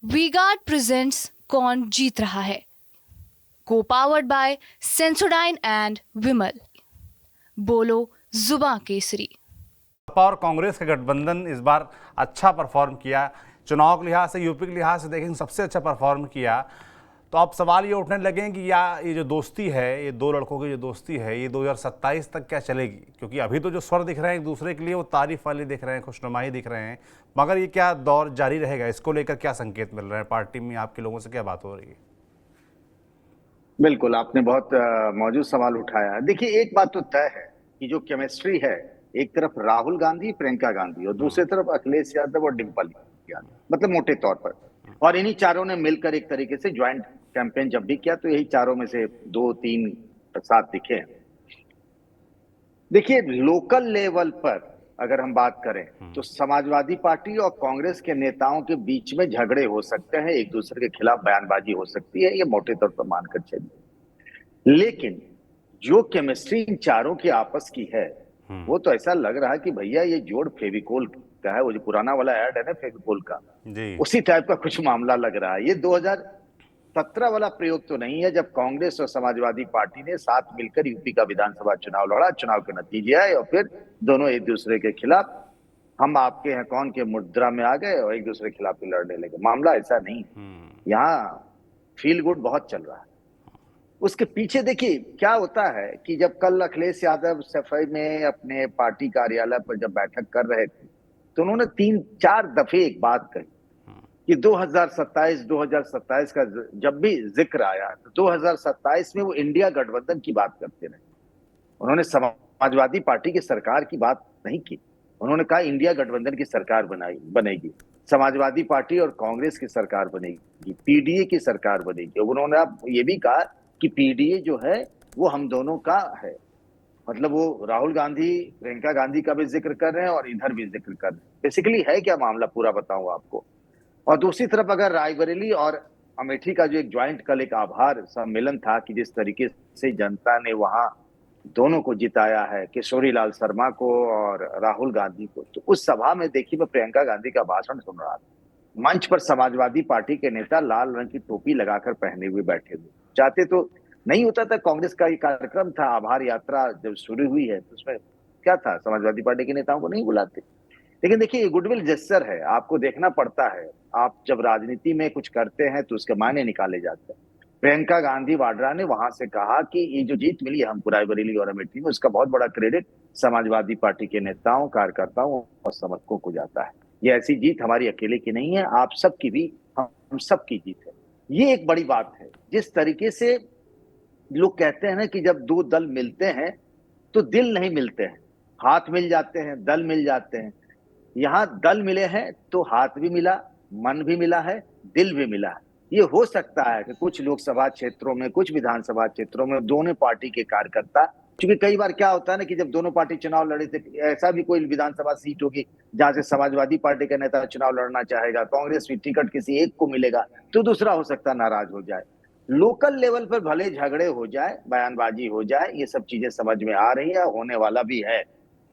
V-Guard presents कौन जीत रहा है, को पावर्ड बाय सेंसोडाइन एंड विमल। बोलो जुबां केसरी। सपा और कांग्रेस का गठबंधन इस बार अच्छा परफॉर्म किया। चुनाव के लिहाज से, यूपी के लिहाज से देखें सबसे अच्छा परफॉर्म किया। तो अब सवाल ये उठने लगे कि या ये जो दोस्ती है, ये दो लड़कों की जो दोस्ती है, ये 2027 तक क्या चलेगी? क्योंकि अभी तो जो स्वर दिख रहे हैं एक दूसरे के लिए वो तारीफ वाले दिख रहे हैं, खुशनुमाई दिख रहे हैं, मगर ये क्या दौर जारी रहेगा? इसको लेकर क्या संकेत मिल रहे हैं? पार्टी में आपके लोगों से क्या बात हो रही है? बिल्कुल, आपने बहुत मौजूद सवाल उठाया है। देखिए, एक बात तो तय है कि जो केमिस्ट्री है, एक तरफ राहुल गांधी, प्रियंका गांधी और दूसरी तरफ अखिलेश यादव और डिम्पल यादव, मतलब मोटे तौर पर। और इन्हीं चारों ने मिलकर एक तरीके से ज्वाइंट कैंपेन जब भी किया तो यही चारों में से 2-3 साथ दिखे हैं। देखिए, लोकल लेवल पर अगर हम बात करें तो समाजवादी पार्टी और कांग्रेस के नेताओं के बीच में झगड़े हो सकते हैं, एक दूसरे के खिलाफ बयानबाजी हो सकती है, ये मोटे तौर पर मानकर चलिए। लेकिन जो केमिस्ट्री इन चारों की आपस की है, वो तो ऐसा लग रहा है कि भैया ये जोड़ फेविकोल का है। वो जो पुराना वाला ऐड है ना फेविकोल का, जी। उसी टाइप का कुछ मामला लग रहा है। ये 2017 वाला प्रयोग तो नहीं है, जब कांग्रेस और समाजवादी पार्टी ने साथ मिलकर यूपी का विधानसभा चुनाव लड़ा, चुनाव के नतीजे आए और फिर दोनों एक दूसरे के खिलाफ हम आपके हैं कौन के मुद्रा में आ गए और एक दूसरे के खिलाफ ही लड़ने लगे। मामला ऐसा नहीं है। यहाँ फील गुड बहुत चल रहा है। उसके पीछे देखिए क्या होता है कि जब कल अखिलेश यादव सफाई में अपने पार्टी कार्यालय पर जब बैठक कर रहे थे तो उन्होंने 3-4 दफे एक बात कही कि 2027 का जब भी जिक्र आया तो 2027 में वो इंडिया गठबंधन की बात करते रहे। उन्होंने समाजवादी पार्टी की सरकार की बात नहीं की। उन्होंने कहा इंडिया गठबंधन की सरकार बनेगी, समाजवादी पार्टी और कांग्रेस की सरकार बनेगी, पीडीए की सरकार बनेगी। उन्होंने अब ये भी कहा कि पीडीए जो है वो हम दोनों का है। मतलब वो राहुल गांधी, प्रियंका गांधी का भी जिक्र कर रहे हैं और इधर भी जिक्र कर रहे हैं। बेसिकली है क्या मामला, पूरा बताऊं आपको। और दूसरी तरफ अगर रायबरेली और अमेठी का जो एक ज्वाइंट कल एक आभार सम्मेलन था कि जिस तरीके से जनता ने वहां दोनों को जिताया है, किशोरी लाल शर्मा को और राहुल गांधी को, तो उस सभा में देखिए मैं प्रियंका गांधी का भाषण सुन रहा था। मंच पर समाजवादी पार्टी के नेता लाल रंग की टोपी लगाकर पहने हुए बैठे हुए। चाहते तो नहीं होता था। कांग्रेस का ये कार्यक्रम था, आभार यात्रा जब शुरू हुई है तो उसमें क्या था, समाजवादी पार्टी के नेताओं को नहीं बुलाते। लेकिन देखिए ये गुडविल जेस्चर है, आपको देखना पड़ता है। आप जब राजनीति में कुछ करते हैं तो उसके मायने निकाले जाते हैं। प्रियंका गांधी वाड्रा ने वहां से कहा कि ये जो जीत मिली है हमको रायबरेली और अमेठी में, उसका बहुत बड़ा क्रेडिट समाजवादी पार्टी के नेताओं, कार्यकर्ताओं और समर्थकों को जाता है। ये ऐसी जीत हमारी अकेले की नहीं है, आप सबकी भी, हम सबकी जीत है। ये एक बड़ी बात है। जिस तरीके से लोग कहते हैं ना कि जब दो दल मिलते हैं तो दिल नहीं मिलते हैं, हाथ मिल जाते हैं, दल मिल जाते हैं। यहाँ दल मिले हैं तो हाथ भी मिला, मन भी मिला है, दिल भी मिला है। ये हो सकता है कि कुछ लोकसभा क्षेत्रों में, कुछ विधानसभा क्षेत्रों में दोनों पार्टी के कार्यकर्ता, क्योंकि कई बार क्या होता है ना कि जब दोनों पार्टी चुनाव लड़े थे, ऐसा भी कोई विधानसभा सीट होगी जहां से समाजवादी पार्टी का नेता चुनाव लड़ना चाहेगा, कांग्रेस भी टिकट किसी एक को मिलेगा तो दूसरा हो सकता है नाराज हो जाए। लोकल लेवल पर भले झगड़े हो जाए, बयानबाजी हो जाए, ये सब चीजें समझ में आ रही है, होने वाला भी है।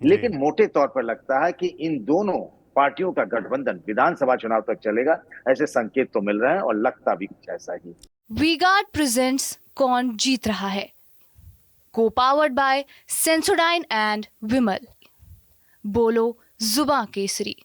लेकिन मोटे तौर पर लगता है कि इन दोनों पार्टियों का गठबंधन विधानसभा चुनाव तक चलेगा, ऐसे संकेत तो मिल रहे हैं और लगता भी कुछ ऐसा ही। वी-गार्ड प्रेजेंट्स कौन जीत रहा है, को पावर्ड बाय सेंसोडाइन एंड विमल। बोलो जुबां केसरी।